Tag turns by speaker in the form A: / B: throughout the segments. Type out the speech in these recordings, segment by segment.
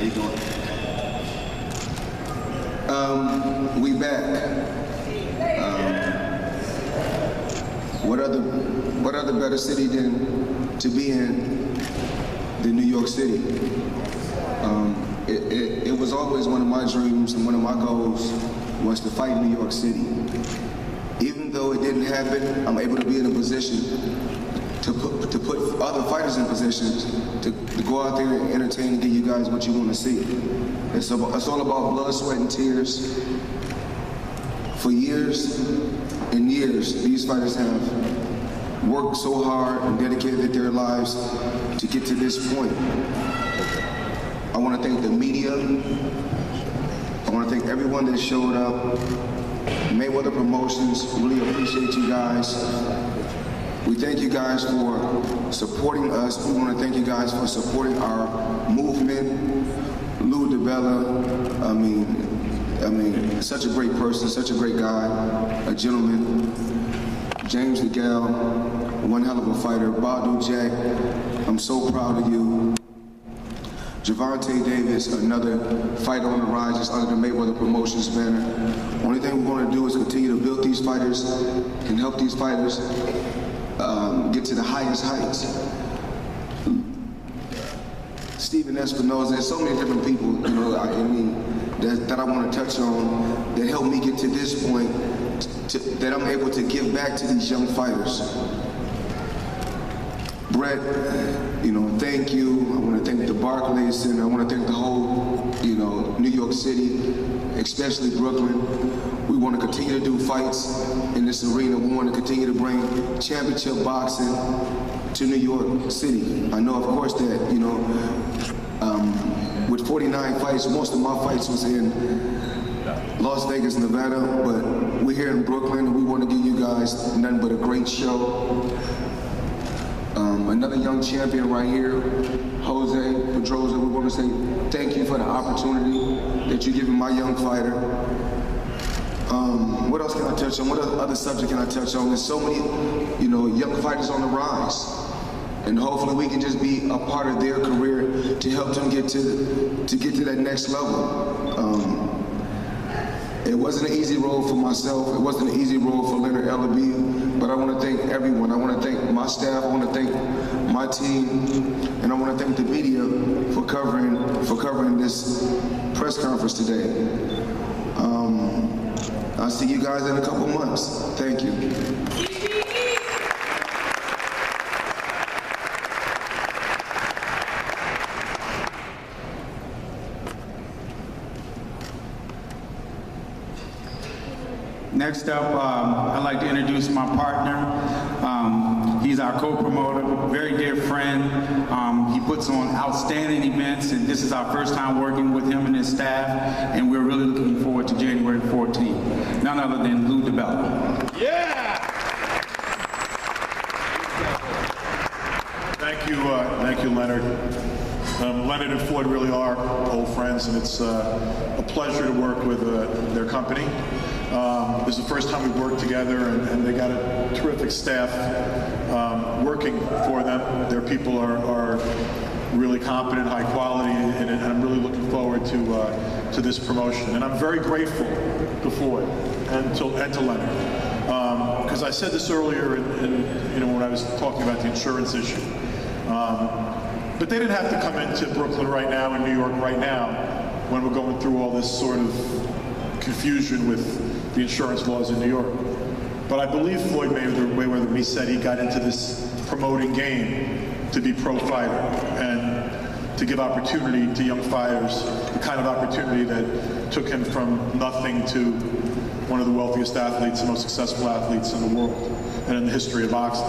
A: you doing? We back. What other better city than to be in than New York City? It was always one of my dreams and one of my goals was to fight in New York City. Even though it didn't happen, I'm able to be in a position to put other fighters in positions to go out there and entertain and give you guys what you want to see. It's all about blood, sweat, and tears. For years and years, these fighters have worked so hard and dedicated their lives to get to this point. I want to thank the media. I want to thank everyone that showed up. Mayweather Promotions, really appreciate you guys. We thank you guys for supporting us. We want to thank you guys for supporting our movement. Lou Degale, I mean, such a great person, such a great guy, a gentleman. James Degale, one hell of a fighter. Badou Jack, I'm so proud of you. Gervonta Davis, another fighter on the rise, just under the Mayweather Promotions banner. Only thing we're going to do is continue to build these fighters and help these fighters get to the highest heights. Stephen Espinoza, there's so many different people, you know, that I want to touch on that helped me get to this point, that I'm able to give back to these young fighters. Brett, you know, thank you. I want to thank the Barclays Center. I want to thank the whole, you know, New York City, especially Brooklyn. We want to continue to do fights in this arena. We want to continue to bring championship boxing to New York City. I know, of course, that, you know, with 49 fights, most of my fights was in Las Vegas, Nevada, but we're here in Brooklyn, and we want to give you guys nothing but a great show. Another young champion right here, Jose Pedroza. We want to say thank you for the opportunity that you're giving my young fighter. What else can I touch on? What other subject can I touch on? There's so many, you know, young fighters on the rise. And hopefully we can just be a part of their career to help them get to that next level. It wasn't an easy road for myself. It wasn't an easy road for Leonard Ellaby, but I want to thank everyone. I want to thank my staff. I want to thank my team, and I want to thank the media for covering this press conference today. I'll see you guys in a couple months. Thank you.
B: Next up, I'd like to introduce my partner. He's our co-promoter, very dear friend. He puts on outstanding events, and this is our first time working with him and his staff, and we're really looking forward to January 14th. None other than Lou Degale.
C: Yeah! Thank you, Leonard. Leonard and Floyd really are old friends, and it's a pleasure to work with their company. This is the first time we've worked together, and they got a terrific staff working for them. Their people are really competent, high quality, and I'm really looking forward to this promotion. And I'm very grateful to Floyd and to Leonard, because I said this earlier, when I was talking about the insurance issue. But they didn't have to come into Brooklyn right now and New York right now when we're going through all this sort of confusion with the insurance laws in New York. But I believe Floyd Mayweather, he said he got into this promoting game to be pro-fighter and to give opportunity to young fighters, the kind of opportunity that took him from nothing to one of the wealthiest athletes, the most successful athletes in the world and in the history of boxing.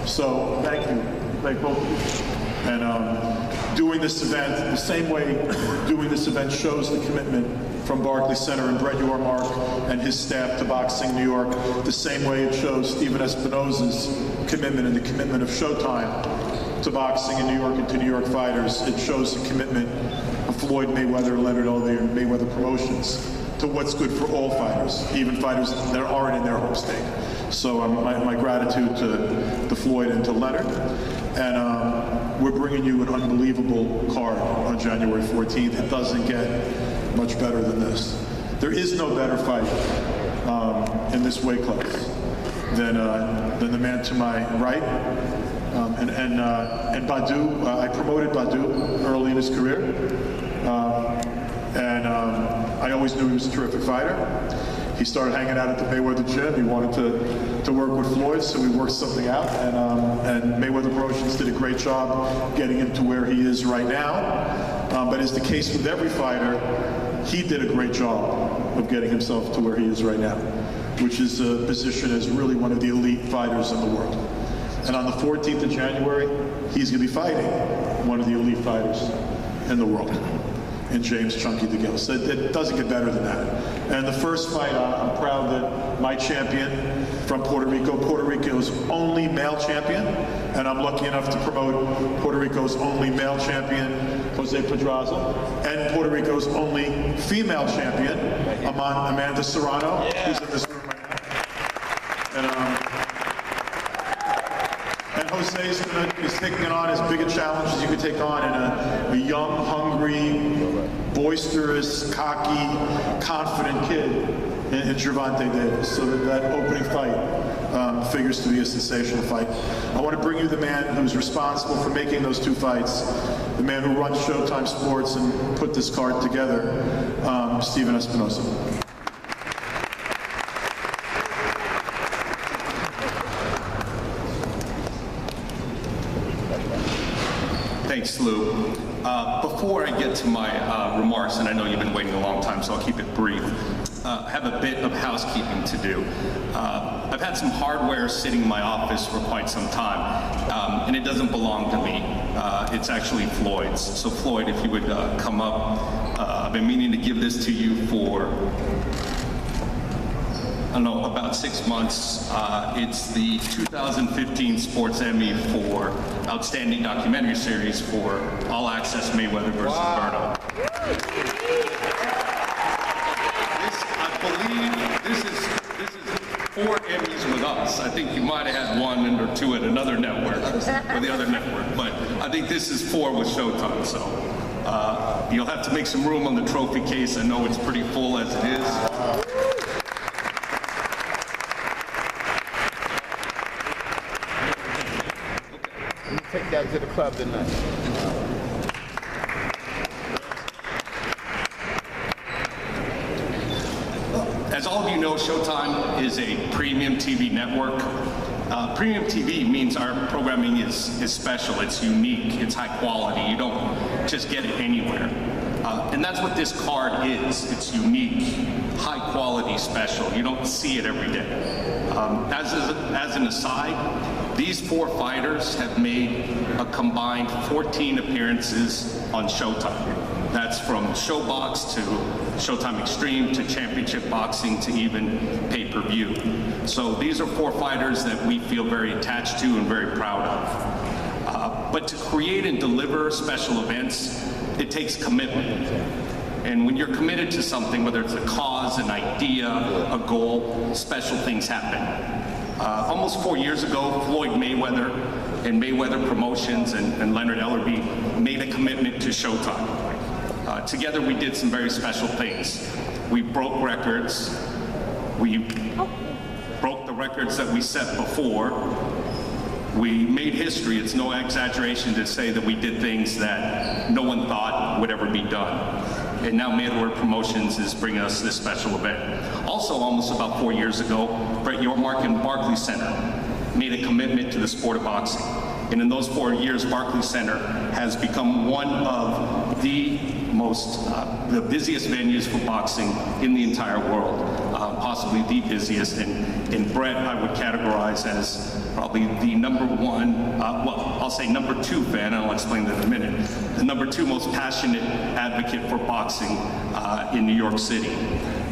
C: So thank you, thank both of you. And doing this event, the same way doing this event shows the commitment from Barclays Center and Brett Yormark and his staff to boxing New York, the same way it shows Stephen Espinoza's commitment and the commitment of Showtime to boxing in New York and to New York fighters. It shows the commitment of Floyd Mayweather, Leonard Ellaby, and Mayweather Promotions to what's good for all fighters, even fighters that aren't in their home state. So my gratitude to Floyd and to Leonard. And we're bringing you an unbelievable card on January 14th. It doesn't get much better than this. There is no better fight in this weight class than the man to my right. And Badou, I promoted Badou early in his career. I always knew he was a terrific fighter. He started hanging out at the Mayweather gym. He wanted to work with Floyd, so we worked something out. And Mayweather Promotions did a great job getting him to where he is right now. But as the case with every fighter, he did a great job of getting himself to where he is right now, which is a position as really one of the elite fighters in the world. And on the 14th of January, he's going to be fighting one of the elite fighters in the world, in James Chunky Degale. So it doesn't get better than that. And the first fight, I'm proud that my champion from Puerto Rico's only male champion, and I'm lucky enough to promote Puerto Rico's only male champion, Jose Pedraza, and Puerto Rico's only female champion, Amanda Serrano, who's in this room right now. And Jose is taking on as big a challenge as you could take on in a young, hungry, boisterous, cocky, confident kid in Gervonta Davis. So that opening fight figures to be a sensational fight. I want to bring you the man who's responsible for making those two fights, the man who runs Showtime Sports and put this card together, Steven Espinosa.
D: Thanks, Lou. Before I get to my remarks, and I know you've been waiting a long time, so I'll keep it brief, I have a bit of housekeeping to do. I've had some hardware sitting in my office for quite some time, and it doesn't belong to me. It's actually Floyd's. So Floyd, if you would come up. I've been meaning to give this to you for, I don't know, about 6 months. It's the 2015 Sports Emmy for Outstanding Documentary Series for All Access Mayweather vs. Badou. I believe this is 4 Emmys with us. I think you might have had 1 or 2 at another network, or the other network, but I think this is 4 with Showtime, so you'll have to make some room on the trophy case. I know it's pretty full as it is.
E: Take that to the club tonight.
D: As all of you know, Showtime is a premium TV network. Premium TV means our programming is special, it's unique, it's high quality. You don't just get it anywhere. And that's what this card is. It's unique, high quality, special. You don't see it every day. As an aside, these 4 fighters have made a combined 14 appearances on Showtime. That's from ShowBox to Showtime Extreme to Championship Boxing to even pay-per-view. So these are 4 fighters that we feel very attached to and very proud of. But to create and deliver special events, it takes commitment. And when you're committed to something, whether it's a cause, an idea, a goal, special things happen. Almost 4 years ago, Floyd Mayweather and Mayweather Promotions and Leonard Ellerbe made a commitment to Showtime. Together we did some very special things. We broke records. We broke the records that we set before. We made history. It's no exaggeration to say that we did things that no one thought would ever be done. And now Mayweather Promotions is bringing us this special event. Also, almost about 4 years ago, Brett Yormark and Barclays Center made a commitment to the sport of boxing. And in those 4 years, Barclays Center has become one of the busiest venues for boxing in the entire world, possibly the busiest. And Brett, I would categorize as probably the #1, well, I'll say #2 fan, and I'll explain that in a minute, the #2 most passionate advocate for boxing in New York City.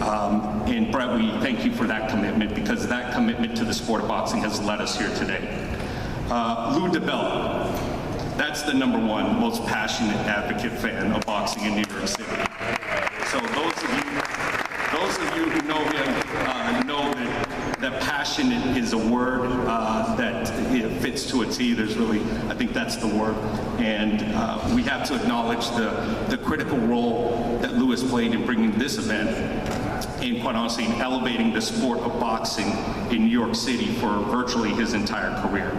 D: And Brett, we thank you for that commitment, because that commitment to the sport of boxing has led us here today. Lou DiBella, that's the #1 most passionate advocate fan of boxing in New York City. So those of you who know him know that passion is a word that fits to a T. There's really, I think that's the word. And we have to acknowledge the critical role that Lou has played in bringing this event, and quite honestly, in elevating the sport of boxing in New York City for virtually his entire career.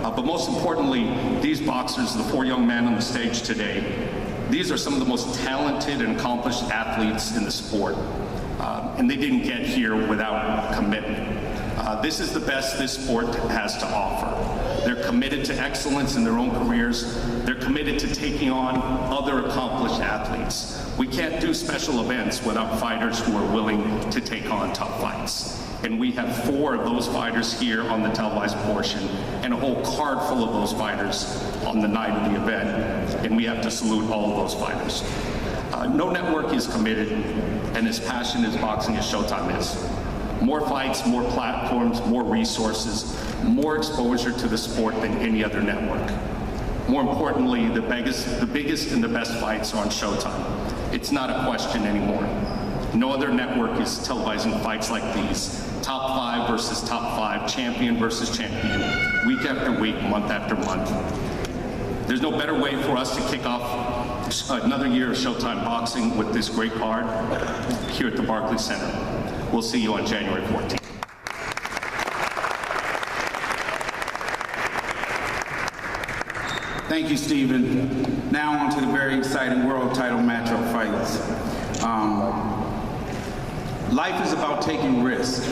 D: But most importantly, these boxers, the 4 young men on the stage today, these are some of the most talented and accomplished athletes in the sport. And they didn't get here without commitment. This is the best this sport has to offer. They're committed to excellence in their own careers. They're committed to taking on other accomplished athletes. We can't do special events without fighters who are willing to take on tough fights. And we have 4 of those fighters here on the televised portion, and a whole card full of those fighters on the night of the event. And we have to salute all of those fighters. No network is committed and as passionate as boxing as Showtime is. More fights, more platforms, more resources, more exposure to the sport than any other network. More importantly, the biggest and the best fights are on Showtime. It's not a question anymore. No other network is televising fights like these. Top 5 versus top 5, champion versus champion, week after week, month after month. There's no better way for us to kick off another year of Showtime boxing with this great card here at the Barclays Center. We'll see you on January 14th.
B: Thank you, Stephen. Now on to the very exciting world title matchup fights. Life is about taking risks.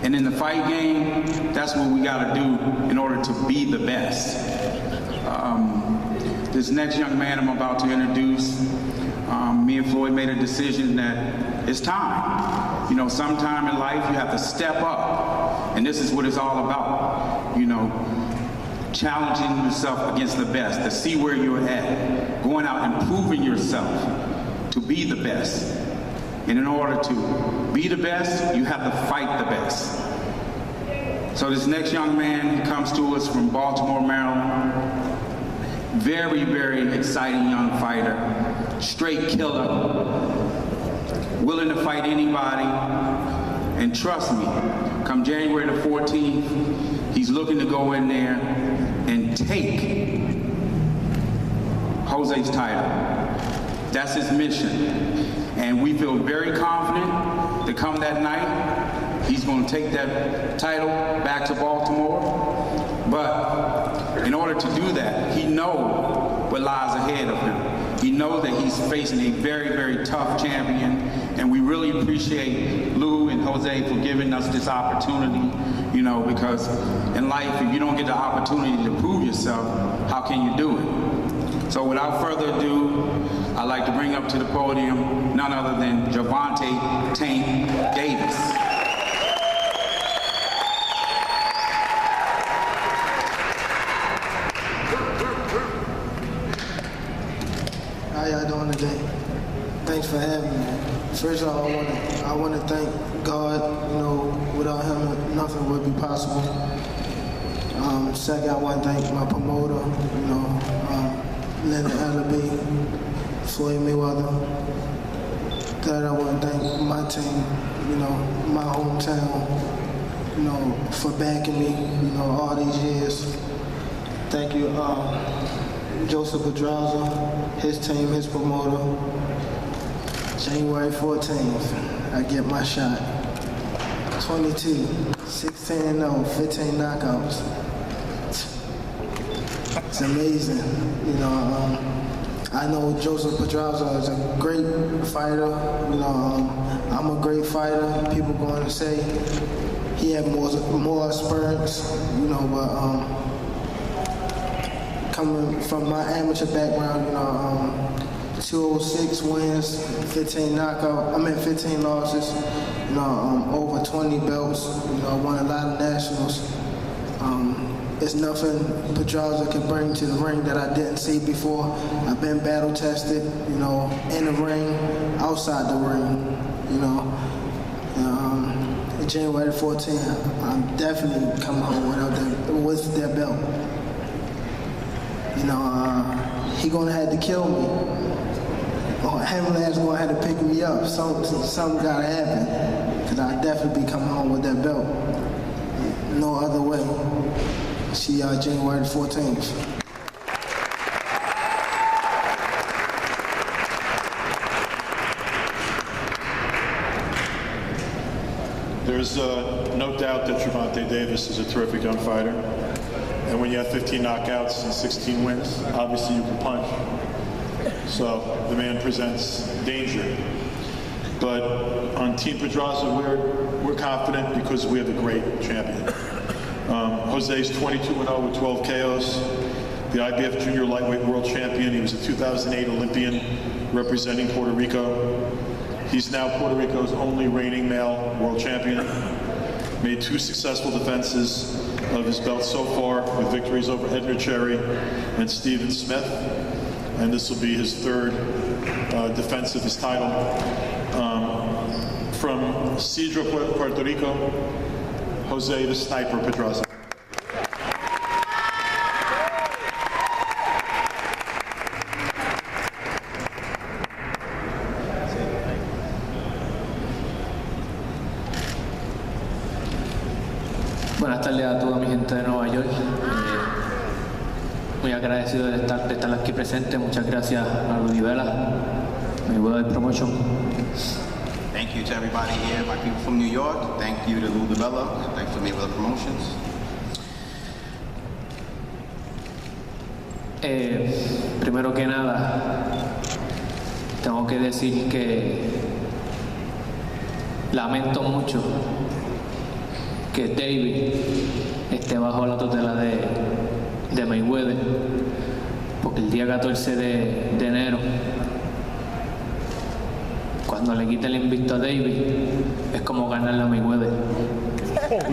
B: And in the fight game, that's what we gotta do in order to be the best. This next young man I'm about to introduce, me and Floyd made a decision that it's time. You know, sometime in life you have to step up, and this is what it's all about. You know, challenging yourself against the best, to see where you're at, going out and proving yourself to be the best. And in order to be the best, you have to fight the best. So this next young man, he comes to us from Baltimore, Maryland. Very, very exciting young fighter, straight killer, willing to fight anybody. And trust me, come January the 14th, he's looking to go in there and take Jose's title. That's his mission. And we feel very confident that come that night, he's going to take that title back to Baltimore. But in order to do that, he knows what lies ahead of him. He knows that he's facing a very, very tough champion. And we really appreciate Lou and Jose for giving us this opportunity, you know, because in life, if you don't get the opportunity to prove yourself, how can you do it? So without further ado, I'd like to bring up to the podium none other than Gervonta Tank Davis.
F: How y'all doing today? Thanks for having me. First of all, I want to thank God. You know, without him, nothing would be possible. Second, I want to thank my promoter, you know, Leonard Allaby, Floyd Mayweather. Third, I want to thank my team, you know, my hometown, you know, for backing me, you know, all these years. Thank you, Joseph Pedraza, his team, his promoter. January 14th, I get my shot. 22, 16-0, 15 knockouts. It's amazing, you know. I know Joseph Pedraza is a great fighter. You know, I'm a great fighter. People going to say he had more experience, you know. But coming from my amateur background, you know, 206 wins, 15 losses, you know, over 20 belts, you know, won a lot of nationals. It's nothing Pedraza can bring to the ring that I didn't see before. I've been battle tested, you know, in the ring, outside the ring, you know. January 14th, I'm definitely coming home with that belt. You know, he gonna have to kill me. Or Hamlin's gonna have to pick me up. Something gotta happen. Cause I definitely be coming home with that belt. No other way. See y'all January 14th.
C: There's no doubt that Gervonta Davis is a terrific young fighter. And when you have 15 knockouts and 16 wins, obviously you can punch. So the man presents danger. But on Team Pedraza, we're confident because we have a great champion. Jose's 22-0 with 12 KOs. The IBF Junior Lightweight World Champion. He was a 2008 Olympian representing Puerto Rico. He's now Puerto Rico's only reigning male world champion. Made 2 successful defenses of his belt so far with victories over Edner Cherry and Steven Smith. And this will be his 3rd defense of his title. From Cedro, Puerto Rico, Jose the Sniper Pedraza.
G: Buenas tardes a toda mi gente de Nueva York. Muy agradecido de estar aquí presente. Muchas gracias a Degale, Mayweather Promotion.
H: Thank you to everybody here, my people from New York. Thank you to Degale. Thanks to Mayweather Promotions.
G: Primero que nada, tengo que decir que lamento mucho que David esté bajo la tutela de Mayweather, porque el día 14 de enero, cuando le quiten el invicto a David, es como ganarle a Mayweather.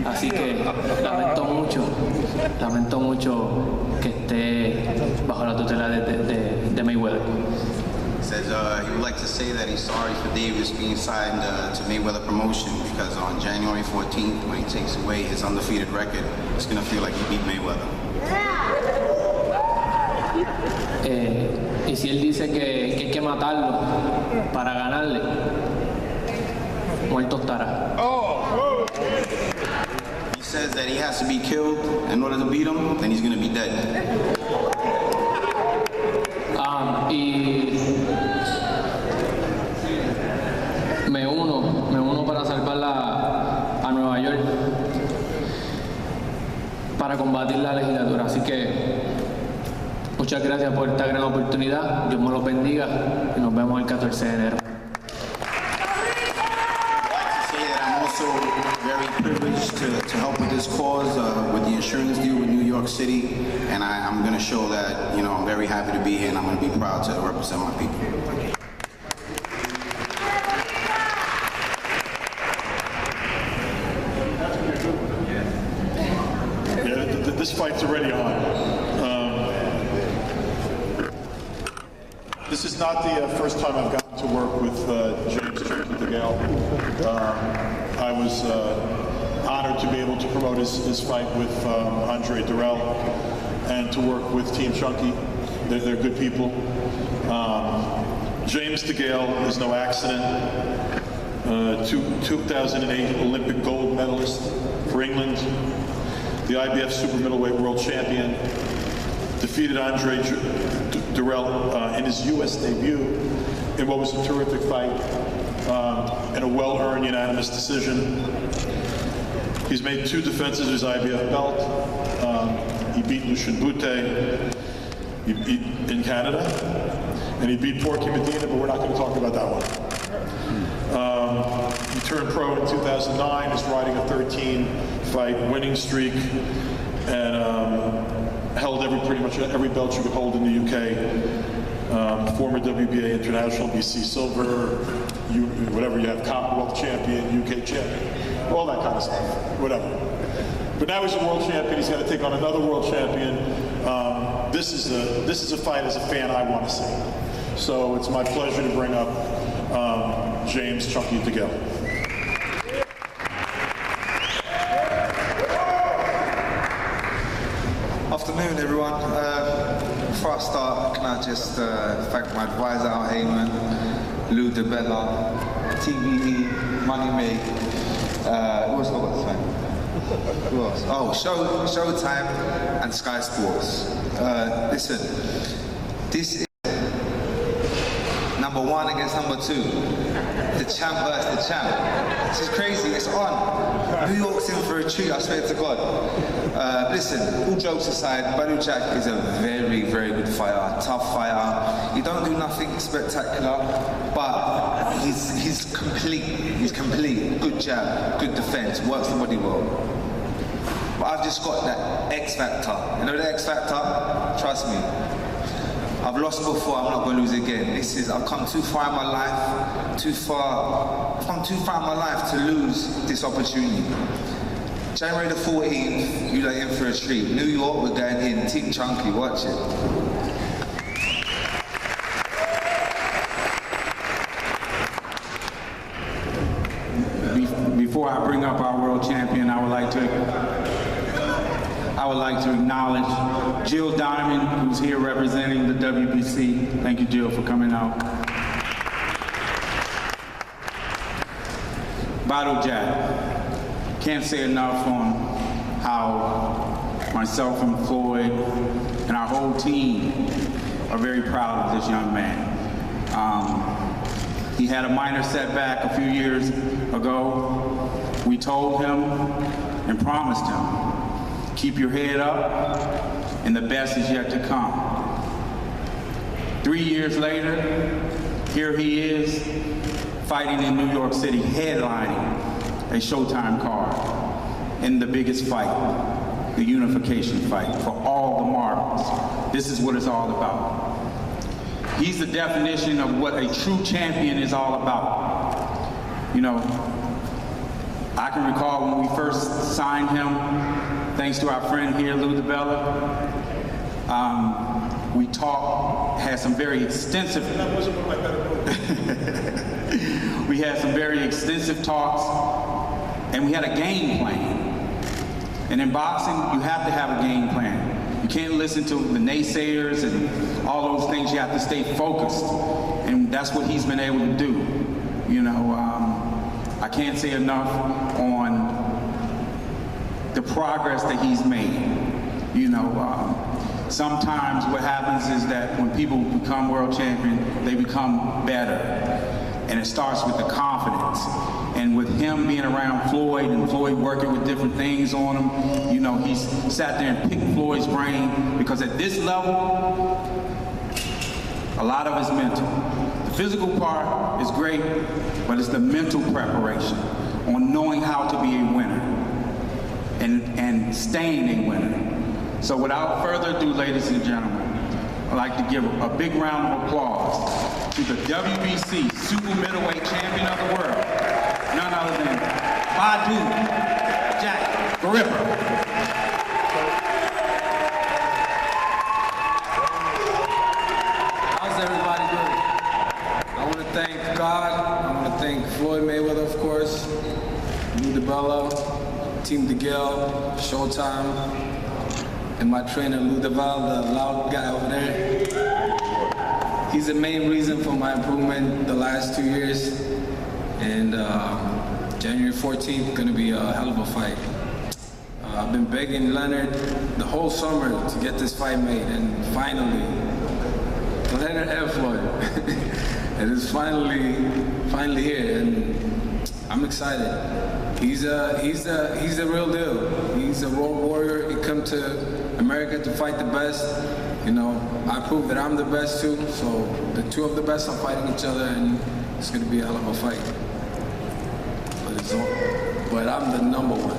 G: Así que lamento mucho que esté bajo la tutela de Mayweather.
H: Says he would like to say that he's sorry for Davis being signed to Mayweather Promotion because on January 14th, when he takes away his undefeated record, it's going to feel like he beat Mayweather.
G: Y si él dice que hay que matarlo para ganarle, muerto estará.
H: He says that he has to be killed in order to beat him, then he's going to be dead.
G: Y me uno para salvarla a Nueva York, para combatir la legislatura. Así que muchas gracias por esta gran oportunidad. Dios me los bendiga y nos vemos el 14 de enero.
H: I'm also very privileged to help with this cause with the insurance deal with New York City, and I'm going to show that, you know, I'm very happy to be here and I'm going to be proud to represent my people.
C: Yeah, this fight's already on. This is not the first time I've gotten to work with James Degale. I was honored to be able to promote his fight with Andre Durrell and to work with Team Chunky. They're good people. James Degale is no accident. 2008 Olympic gold medalist for England. The IBF super middleweight world champion. Defeated Andre Durrell in his U.S. debut in what was a terrific fight and a well-earned unanimous decision. He's made 2 defenses of his IBF belt. He beat Lucien Boutte in Canada, and he beat Porky Medina, but we're not going to talk about that one. He turned pro in 2009, is riding a 13-fight winning streak, and held pretty much every belt you could hold in the UK. Former WBA international, BC silver, whatever you have, Commonwealth champion, UK champion, all that kind of stuff, whatever. But now he's a world champion. He's got to take on another world champion. This is a fight as a fan I want to see. So it's my pleasure to bring up James Chunky Degale.
I: Afternoon, everyone. Before I start, can I just thank my advisor out here, man, Lou DeBella, TVE, Money Make, Who else have I got to thank? Who else? Oh, Showtime and Sky Sports. Listen, this is number 1 against number 2. The champ versus the champ. This is crazy, it's on. New York's in for a treat, I swear to God. Listen, all jokes aside, Badou Jack is a very, very good fighter, tough fighter. He don't do nothing spectacular, but he's complete. He's complete. Good jab, good defense, works the body well. But I've just got that X factor. You know the X factor? Trust me. I've lost before, I'm not going to lose again. I've come too far in my life, I've come too far in my life to lose this opportunity. January the 14th, you're in for a treat. New York, we're going in, Team Chunky, watch it.
B: Before I bring up our world champion, I would like to acknowledge Jill Donovan, who's here representing the WBC. Thank you, Jill, for coming out. Badou Jack. Can't say enough on how myself and Floyd and our whole team are very proud of this young man. He had a minor setback a few years ago. We told him and promised him, keep your head up, and the best is yet to come. 3 years later, here he is, fighting in New York City, headlining a Showtime card in the biggest fight, the unification fight for all the marbles. This is what it's all about. He's the definition of what a true champion is all about. You know, I can recall when we first signed him, thanks to our friend here, Lou Degale. We talked, had some very extensive. We had some very extensive talks, and we had a game plan. And in boxing, you have to have a game plan. You can't listen to the naysayers and all those things. You have to stay focused, and that's what he's been able to do. You know, I can't say enough on the progress that he's made. You know, sometimes what happens is that when people become world champion, they become better. And it starts with the confidence. And with him being around Floyd and Floyd working with different things on him, you know, he's sat there and picked Floyd's brain, because at this level, a lot of it's mental. The physical part is great, but it's the mental preparation on knowing how to be a winner and staying a winner. So without further ado, ladies and gentlemen, I'd like to give a big round of applause to the WBC Super Middleweight Champion of the World, none other than Badou Jack the Ripper.
J: How's everybody doing? I want to thank God. I want to thank Floyd Mayweather, of course, Lou Degale, Team Degale, Showtime, and my trainer, Lou Degale, the loud guy over there. He's the main reason for my improvement the last 2 years. And January 14th, gonna be a hell of a fight. I've been begging Leonard the whole summer to get this fight made, and finally, Leonard and Floyd. It is finally here, and I'm excited. He's a real deal. He's a road warrior. He come to America to fight the best. You know, I proved that I'm the best too. So the two of the best are fighting each other, and it's gonna be a hell of a fight. But I'm the number one.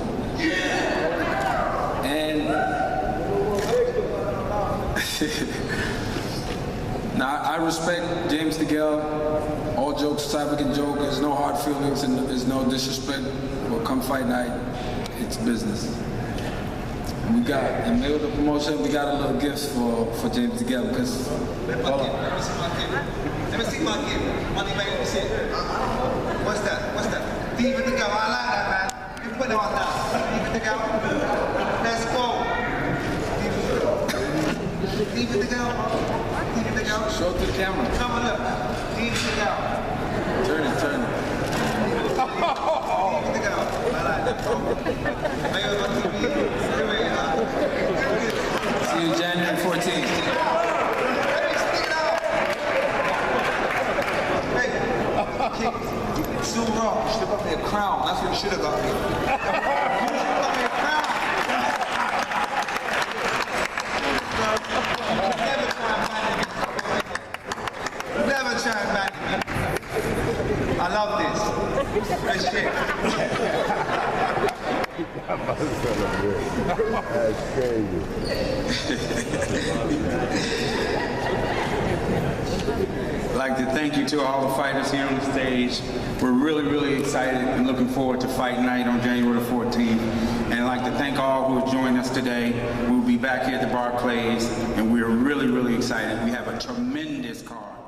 J: And now I respect James Degale. All jokes aside, we can joke. There's no hard feelings and there's no disrespect. Well, come fight night, it's business. And we got, in middle of the promotion, we got a little gift for James Degale, because. Hold on.
I: Let me see my gift. Money back, let me see it. What's that? What's that? Even Degale, I like that, man. You put it on now. Even Degale. Let's go. Even Degale. Even Degale.
J: Show it to the camera.
I: Come on, look. Even Degale.
J: Turn it.
I: Even Degale.
J: See you January 14th.
I: It's so wrong. You should have got me a crown. That's what you should have got me. You should have got me a crown. Never try and ban me. I love this. Great shit.
E: That's crazy.
B: I'd like to thank you to all the fighters here on the stage. We're really, really excited and looking forward to Fight Night on January the 14th. And I'd like to thank all who have joined us today. We'll be back here at the Barclays, and we're really, really excited. We have a tremendous card.